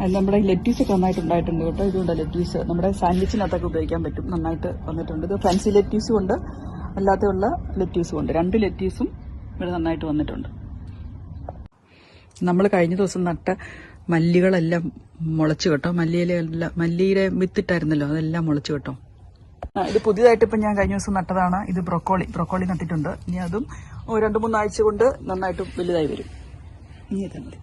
അത് നമ്മുടെ ലെറ്റീസൊക്കെ നന്നായിട്ട് ഉണ്ടായിട്ടുണ്ട് കേട്ടോ. ഇതുകൊണ്ട് ലെറ്റീസ് നമ്മുടെ സാൻഡ്വിച്ചിനകത്തൊക്കെ ഉപയോഗിക്കാൻ പറ്റും. നന്നായിട്ട് വന്നിട്ടുണ്ട്. ഇത് ഫാൻസി ലെറ്റീസും ഉണ്ട്, അല്ലാതെയുള്ള ലെറ്റീസും ഉണ്ട്. 2 ലെറ്റീസും ഇവിടെ നന്നായിട്ട് വന്നിട്ടുണ്ട്. നമ്മൾ കഴിഞ്ഞ ദിവസം നട്ട മല്ലികളെല്ലാം മുളച്ചു കേട്ടോ. മല്ലിയുടെ വിത്തിട്ടായിരുന്നല്ലോ, അതെല്ലാം മുളച്ചു കേട്ടോ. ഇത് പുതിയതായിട്ട് ഇപ്പം ഞാൻ കഴിഞ്ഞ ദിവസം നട്ടതാണ്. ഇത് ബ്രൊക്കോളി നട്ടിട്ടുണ്ട്. ഇനി അതും 2-3 ആഴ്ച കൊണ്ട് നന്നായിട്ട് വലുതായി വരും. ഇനി ഇതാ മതി.